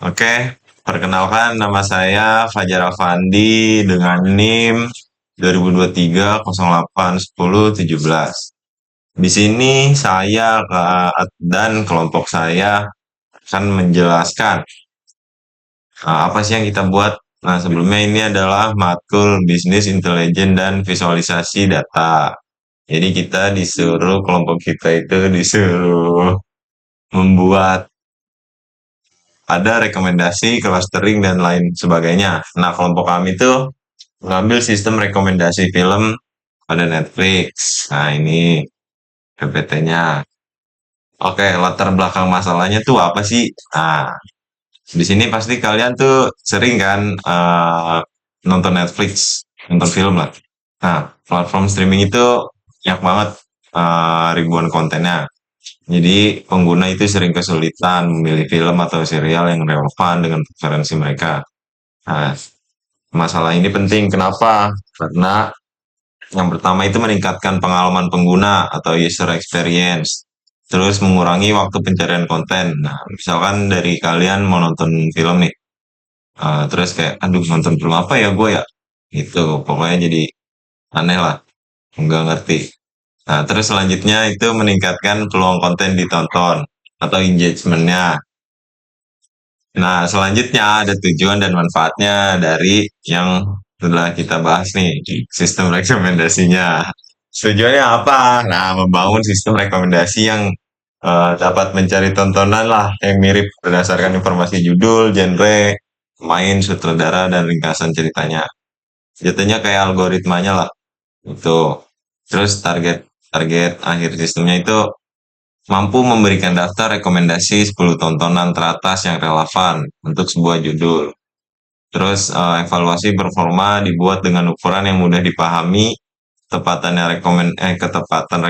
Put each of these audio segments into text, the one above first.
Oke, perkenalkan nama saya Fajar Afandi dengan NIM 2023 08 10 17. Di sini saya dan kelompok saya akan menjelaskan apa sih yang kita buat. Nah, sebelumnya ini adalah matkul bisnis intelijen dan visualisasi data. Jadi kita disuruh, kelompok kita itu disuruh membuat ada rekomendasi, clustering, dan lain sebagainya. Nah, kelompok kami tuh mengambil sistem rekomendasi film pada Netflix. Nah, ini PPT-nya. Oke, latar belakang masalahnya tuh apa sih? Nah, di sini pasti kalian tuh sering kan nonton Netflix, nonton film lah. Nah, platform streaming itu banyak banget ribuan kontennya. Jadi pengguna itu sering kesulitan memilih film atau serial yang relevan dengan preferensi mereka. Nah, masalah ini penting. Kenapa? Karena yang pertama itu meningkatkan pengalaman pengguna atau user experience. Terus mengurangi waktu pencarian konten. Nah, misalkan dari kalian mau nonton film nih, terus kayak, aduh nonton film apa ya gue ya? Gitu, pokoknya jadi aneh lah, nggak ngerti. Nah, terus selanjutnya itu meningkatkan peluang konten ditonton atau engagementnya. Nah, selanjutnya ada tujuan dan manfaatnya dari yang telah kita bahas nih, sistem rekomendasinya. Tujuannya apa? Nah, membangun sistem rekomendasi yang dapat mencari tontonan lah yang mirip berdasarkan informasi judul, genre, pemain, sutradara, dan ringkasan ceritanya. Jatuhnya kayak algoritmanya lah. Itu. Terus target target akhir sistemnya itu mampu memberikan daftar rekomendasi 10 tontonan teratas yang relevan untuk sebuah judul. Terus evaluasi performa dibuat dengan ukuran yang mudah dipahami, ketepatan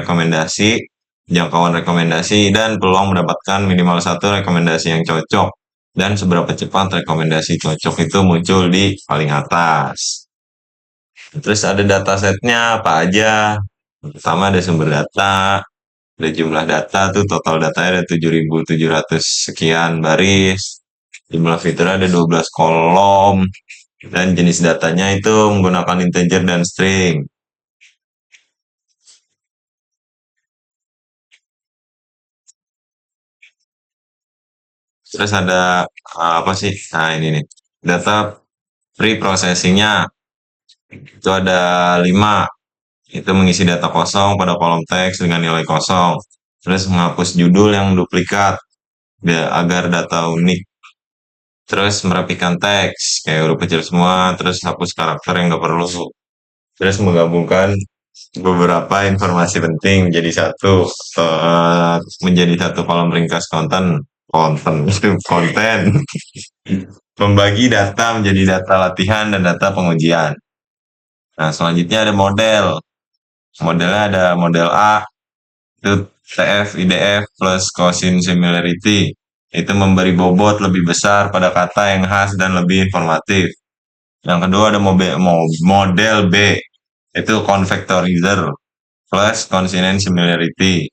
rekomendasi, jangkauan rekomendasi, dan peluang mendapatkan minimal satu rekomendasi yang cocok. Dan seberapa cepat rekomendasi cocok itu muncul di paling atas. Terus ada datasetnya apa aja. Pertama ada sumber data, ada jumlah data tuh total datanya ada 7.700 sekian baris. Jumlah fitur ada 12 kolom dan jenis datanya itu menggunakan integer dan string. Terus ada apa sih? Nah, ini nih. Data pre-processingnya itu ada 5. Itu mengisi data kosong pada kolom teks dengan nilai kosong. Terus menghapus judul yang duplikat agar data unik. Terus merapikan teks kayak huruf kecil semua, terus hapus karakter yang nggak perlu. Terus menggabungkan beberapa informasi penting menjadi satu, menjadi satu kolom ringkas konten, konten. Membagi data menjadi data latihan dan data pengujian. Nah, selanjutnya ada model. Modelnya ada model A, itu TF IDF plus Gaussian similarity. Itu memberi bobot lebih besar pada kata yang khas dan lebih informatif. Yang kedua ada model B, itu convectorizer plus consonant similarity.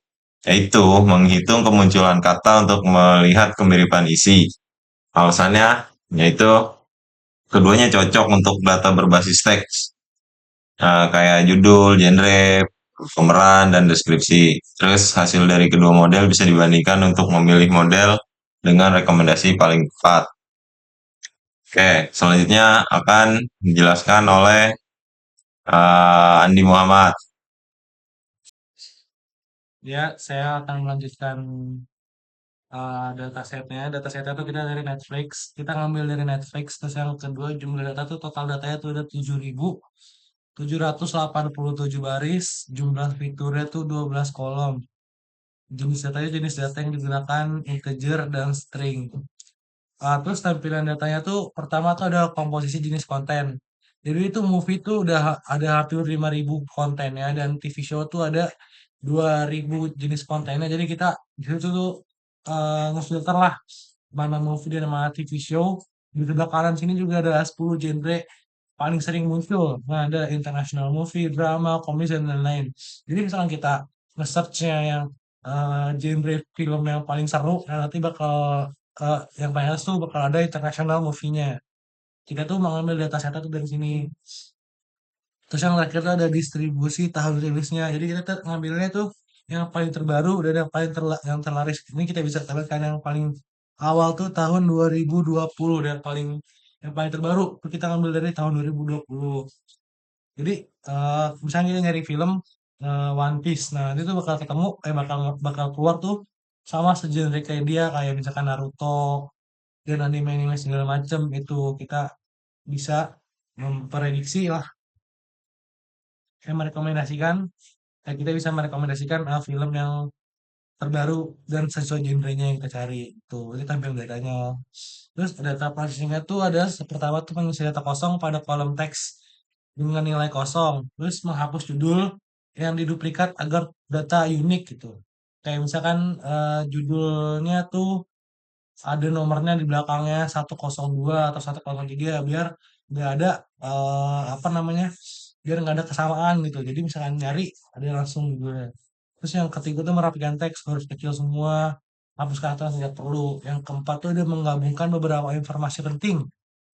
Yaitu menghitung kemunculan kata untuk melihat kemiripan isi. Alasannya yaitu keduanya cocok untuk data berbasis teks. Kayak judul, genre, pemeran, dan deskripsi. Terus hasil dari kedua model bisa dibandingkan untuk memilih model dengan rekomendasi paling tepat. Oke, selanjutnya akan dijelaskan oleh Andi Muhammad. Ya, saya akan melanjutkan datasetnya. Datasetnya tuh kita dari Netflix. Kita ngambil dari Netflix. Terus yang kedua jumlah data tuh total datanya tuh ada 7.787 baris. Jumlah fiturnya tuh 12 kolom. Jenis data yang digunakan integer dan string. Terus tampilan datanya tuh pertama tuh ada komposisi jenis konten. Jadi itu movie tuh udah ada hampir 5.000 kontennya dan TV show tuh ada 2.000 jenis kontennya. Jadi kita di situ tuh ngefilter lah mana movie dan mana TV show. Di sebelah kanan sini juga ada 10 genre paling sering muncul. Nah, ada international movie, drama, komedi dan lain-lain. Jadi misalkan kita nge-search-nya yang genre film yang paling seru, nah nanti bakal yang paling atas tuh bakal ada international movie-nya. Kita tuh mengambil data set tuh dari sini. Terus yang terakhir tuh ada distribusi tahun rilisnya. Jadi kita tuh ngambilnya tuh yang paling terbaru dan yang paling yang terlaris. Ini kita bisa tampilkan yang paling awal tuh tahun 2020 dan yang paling terbaru tuh kita ngambil dari tahun 2020. Jadi misalnya kita nyari film One Piece. Nah, itu tuh bakal ketemu bakal bakal keluar tuh sama segenre kayak dia kayak misalkan Naruto dan anime-anime segala macem itu kita bisa memprediksi lah merekomendasikan kita bisa merekomendasikan film yang terbaru dan sesuai genrenya yang kita cari itu tampil datanya. Terus data processingnya tuh ada pertama tuh mengisi data kosong pada kolom teks dengan nilai kosong, terus menghapus judul yang diduplikat agar data unik gitu. Kayak misalkan judulnya tuh ada nomornya di belakangnya 102 atau 103 biar nggak ada apa namanya, biar nggak ada kesamaan gitu. Jadi misalkan nyari ada langsung juga. Terus yang ketiga tuh merapikan teks huruf kecil semua, hapus kata yang tidak perlu. Yang keempat tuh dia menggabungkan beberapa informasi penting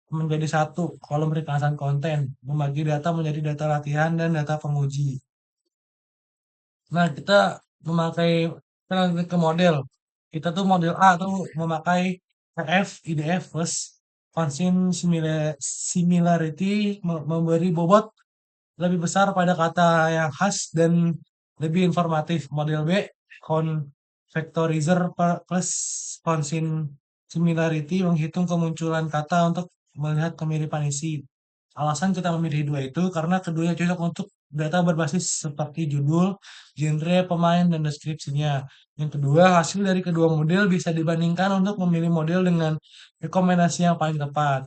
menjadi satu kolom ringkasan konten, membagi data menjadi data latihan dan data penguji. Nah, kita memakai kita lanjut ke model. Kita tuh model A tuh memakai RF, IDF plus function similarity memberi bobot lebih besar pada kata yang khas dan lebih informatif. Model B convectorizer plus function similarity menghitung kemunculan kata untuk melihat kemiripan isi. Alasan kita memilih dua itu karena keduanya cocok untuk data berbasis seperti judul, genre, pemain, dan deskripsinya. Yang kedua, hasil dari kedua model bisa dibandingkan untuk memilih model dengan rekomendasi yang paling tepat.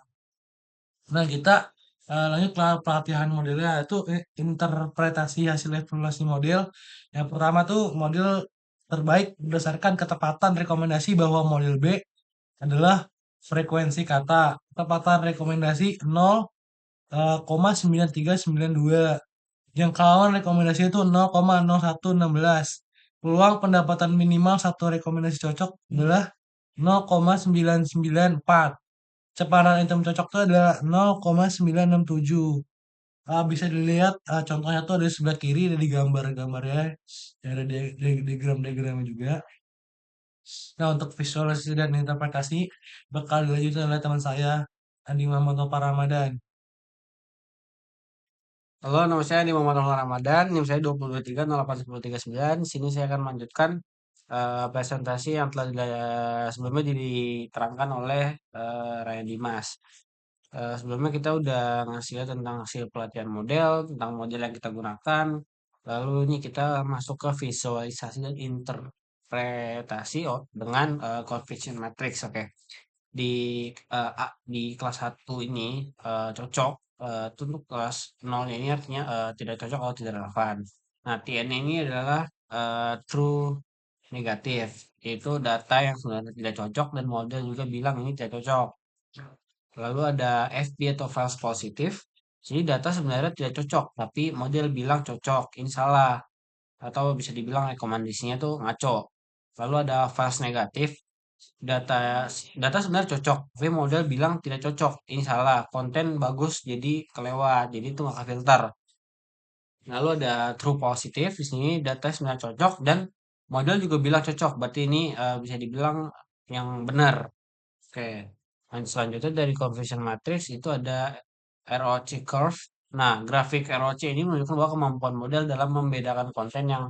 Nah, kita lanjut ke pelatihan modelnya, itu interpretasi hasil evaluasi model. Yang pertama tuh model terbaik berdasarkan ketepatan rekomendasi bahwa model B adalah frekuensi kata. Ketepatan rekomendasi 0,9392. Jangkauan rekomendasi itu 0,0116. Peluang pendapatan minimal satu rekomendasi cocok adalah 0,994. Kecepatan item cocok itu adalah 0,967. Bisa dilihat contohnya tuh ada di sebelah kiri ada di gambar-gambarnya, ada diagram-diagramnya juga. Nah, untuk visualisasi dan interpretasi bakal dilanjutkan oleh teman saya, Andi Muhammad Nova Ramadan. Halo, nama saya Adi Muhammad Ramadan, NIM saya 223081039. Di sini saya akan melanjutkan presentasi yang telah sebelumnya diterangkan oleh Ryan Dimas. Sebelumnya kita udah ngasih lihat tentang hasil pelatihan model, tentang model yang kita gunakan. Lalu ini kita masuk ke visualisasi dan interpretasi dengan convection matrix. Oke. Di kelas 1 ini cocok, itu untuk kelas 0 ini artinya tidak cocok atau tidak relevan. Nah, TN ini adalah true negatif, yaitu data yang sebenarnya tidak cocok dan model juga bilang ini tidak cocok. Lalu ada FP atau false positif. Jadi data sebenarnya tidak cocok, tapi model bilang cocok. Ini salah. Atau bisa dibilang rekomendasinya tuh ngaco. Lalu ada false negatif. Data data sebenarnya cocok, tapi model bilang tidak cocok. Ini salah. Konten bagus jadi kelewat. Jadi itu nggak filter. Lalu ada true positif. Di sini data sebenarnya cocok dan model juga bilang cocok. Berarti ini bisa dibilang yang benar. Oke. Dan selanjutnya dari conversion matrix itu ada ROC curve. Nah, grafik ROC ini menunjukkan bahwa kemampuan model dalam membedakan konten yang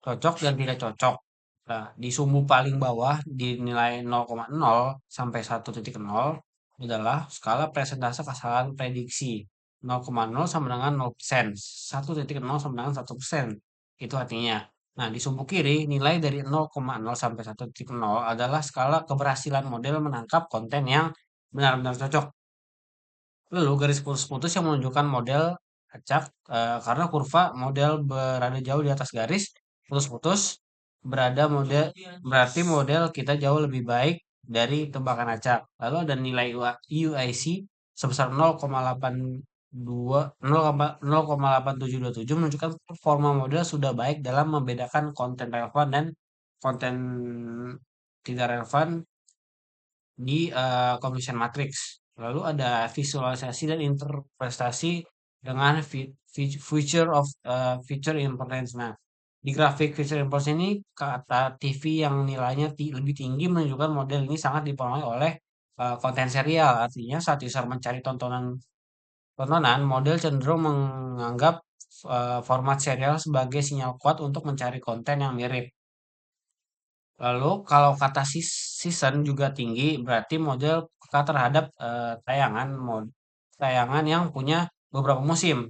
cocok dan tidak cocok. Nah, di sumbu paling bawah di nilai 0,0 sampai 1,0 adalah skala persentase kesalahan prediksi. 0,0 sama dengan 0%. 1,0 sama dengan 1%. Itu artinya. Nah, di sumbu kiri, nilai dari 0,0 sampai 1,0 adalah skala keberhasilan model menangkap konten yang benar-benar cocok. Lalu garis putus-putus yang menunjukkan model acak, karena kurva model berada jauh di atas garis putus-putus berarti model kita jauh lebih baik dari tebakan acak. Lalu ada nilai UIC sebesar 0,82 0,8727 menunjukkan performa model sudah baik dalam membedakan konten relevan dan konten tidak relevan di Commission Matrix. Lalu ada visualisasi dan interpretasi dengan feature importance. Nah, di grafik feature importance ini kata TV yang nilainya lebih tinggi menunjukkan model ini sangat dipengaruhi oleh konten serial. Artinya saat user mencari tontonan, model cenderung menganggap format serial sebagai sinyal kuat untuk mencari konten yang mirip. Lalu kalau kata season juga tinggi, berarti model peka terhadap tayangan yang punya beberapa musim.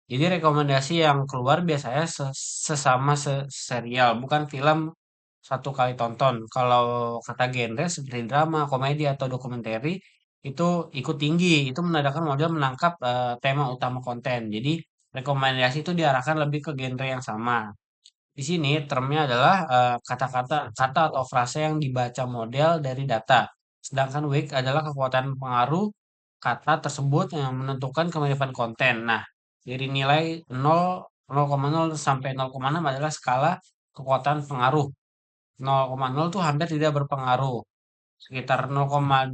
Jadi rekomendasi yang keluar biasanya sesama serial, bukan film satu kali tonton. Kalau kata genre seperti drama, komedi atau dokumenter itu ikut tinggi. Itu menandakan model menangkap tema utama konten. Jadi rekomendasi itu diarahkan lebih ke genre yang sama. Di sini termnya adalah kata atau frase yang dibaca model dari data. Sedangkan weight adalah kekuatan pengaruh kata tersebut yang menentukan kemiripan konten. Nah, dari nilai 0,0 sampai 0,6 adalah skala kekuatan pengaruh. 0,0 itu hampir tidak berpengaruh. Sekitar 0,2%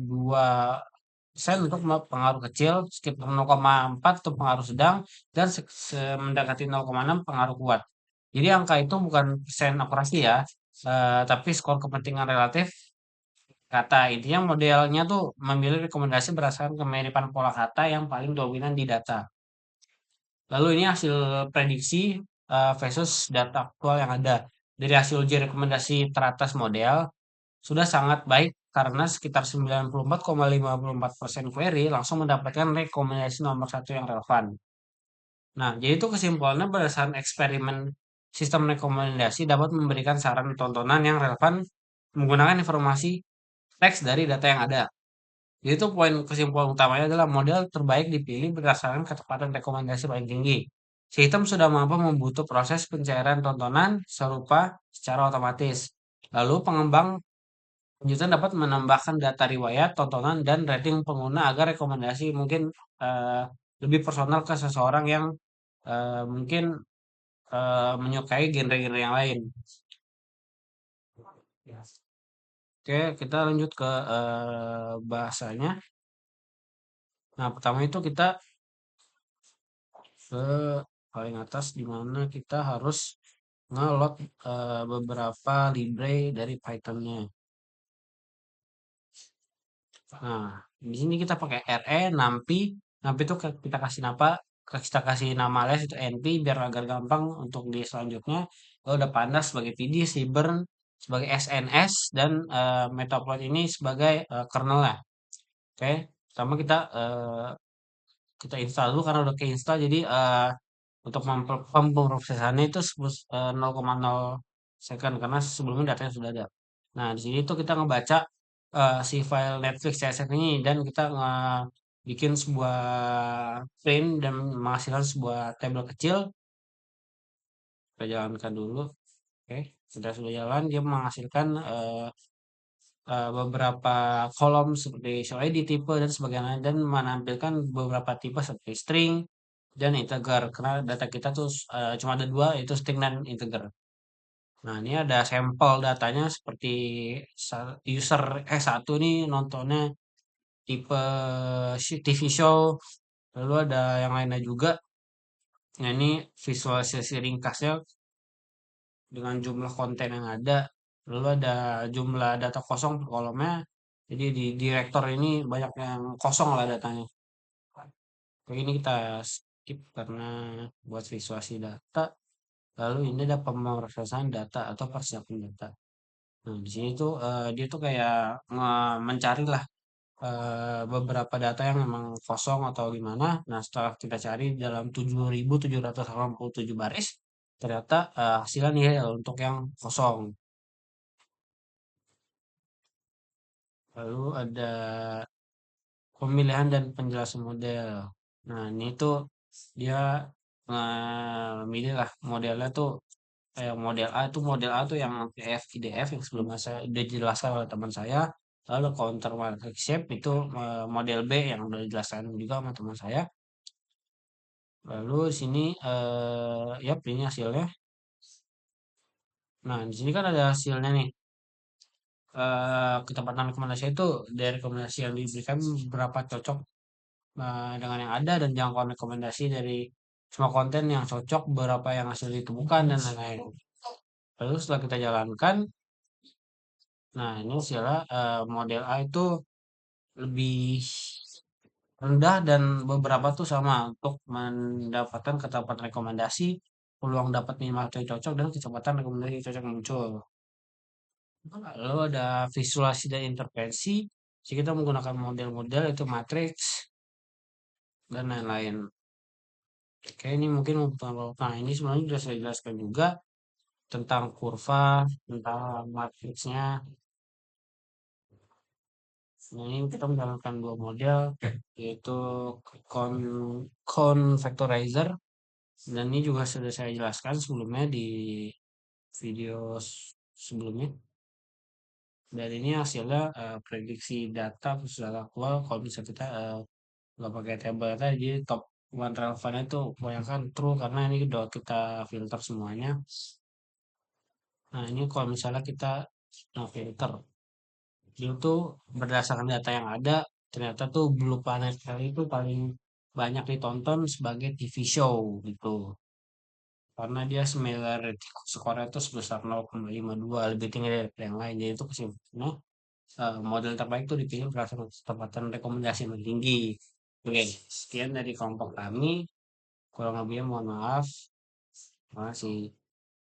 untuk pengaruh kecil, sekitar 0,4 itu pengaruh sedang, dan mendekati 0,6 pengaruh kuat. Jadi angka itu bukan persen akurasi ya, tapi skor kepentingan relatif kata. Intinya modelnya tuh memilih rekomendasi berdasarkan kemiripan pola kata yang paling dominan di data. Lalu ini hasil prediksi versus data aktual yang ada. Dari hasil uji rekomendasi teratas model, sudah sangat baik karena sekitar 94,54% query langsung mendapatkan rekomendasi nomor satu yang relevan. Nah, jadi itu kesimpulannya berdasarkan eksperimen sistem rekomendasi dapat memberikan saran tontonan yang relevan menggunakan informasi teks dari data yang ada. Jadi itu poin kesimpulan utamanya adalah model terbaik dipilih berdasarkan ketepatan rekomendasi paling tinggi. Sistem sudah mampu membutuhkan proses pencairan tontonan serupa secara otomatis. Lalu pengembang lanjutan dapat menambahkan data riwayat, tontonan, dan rating pengguna agar rekomendasi mungkin eh, lebih personal ke seseorang yang mungkin menyukai genre-genre yang lain. Oke, kita lanjut ke bahasanya. Nah, pertama itu kita ke paling atas di mana kita harus nge-load beberapa library dari Python-nya. Nah, di sini kita pakai RE, NumPy. NumPy itu kita kasih nama les itu NP biar agar gampang untuk di selanjutnya. Lalu ada Pandas sebagai PD, Cybern sebagai SNS dan Metaplot ini sebagai kernelnya. Oke, pertama kita install dulu karena udah keinstall jadi untuk pemrosesannya itu 0,0 second karena sebelumnya datanya sudah ada. Nah, di sini tuh kita ngebaca si file Netflix CSV ini dan kita bikin sebuah print dan menghasilkan sebuah tabel kecil. Kita jalankan dulu. Oke, sudah jalan dia menghasilkan beberapa kolom seperti show ID, tipe dan sebagainya dan menampilkan beberapa tipe seperti string dan integer karena data kita tuh cuma ada dua yaitu string dan integer. Nah, ini ada sampel datanya seperti user satu nih nontonnya tipe TV show, lalu ada yang lainnya juga. Nah, ini visualisasi ringkasnya dengan jumlah konten yang ada, lalu ada jumlah data kosong per kolomnya. Jadi di direktor ini banyak yang kosong lah datanya. Kayak ini kita skip karena buat visualisasi data. Lalu ini ada pemrosesan data atau persiapan data. Nah, di sini tuh dia tuh kayak mencari lah beberapa data yang memang kosong atau gimana. Nah, setelah kita cari dalam 7.787 baris, ternyata hasilnya nihil untuk yang kosong. Lalu ada pemilihan dan penjelasan model. Nah, ini tuh dia milih lah modelnya tuh kayak model A tuh yang PDF IDF yang sebelumnya saya udah dijelaskan oleh teman saya. Lalu counter market shape itu model B yang udah dijelaskan juga sama teman saya. Lalu di sini ya ini hasilnya. Nah, di sini kan ada hasilnya nih. ketepatan rekomendasi itu dari rekomendasi yang diberikan berapa cocok dengan yang ada dan jangkauan rekomendasi dari semua konten yang cocok, berapa yang hasil ditemukan dan lain-lain. Lalu setelah kita jalankan, nah ini istilah model A itu lebih rendah dan beberapa tuh sama untuk mendapatkan ketepatan rekomendasi, peluang dapat minimal cocok dan kecepatan rekomendasi cocok muncul. Lalu ada visualisasi dan intervensi. Jadi kita menggunakan model-model itu matriks dan lain-lain. Oke, ini mungkin nah ini sebenarnya sudah saya jelaskan juga tentang kurva, tentang matriksnya. Nah, ini kita menjalankan dua model, yaitu con convectorizer, dan ini juga sudah saya jelaskan sebelumnya di video sebelumnya. Dan ini hasilnya prediksi data khusus data aktual kalau bisa kita nggak pakai table tadi, jadi top one relevannya itu kebanyakan true karena ini udah kita filter semuanya. Nah ini kalau misalnya kita filter, dia tuh berdasarkan data yang ada ternyata tuh Blue Planet kali itu paling banyak ditonton sebagai TV show gitu. Karena dia similarity skornya itu sebesar 0,52 lebih tinggi dari yang lain. Jadi itu kesimpulannya model terbaik itu dipilih berdasarkan ketepatan rekomendasi yang lebih tinggi. Oke, sekian dari kelompok kami. Kurang lebihnya mohon maaf. Terima kasih.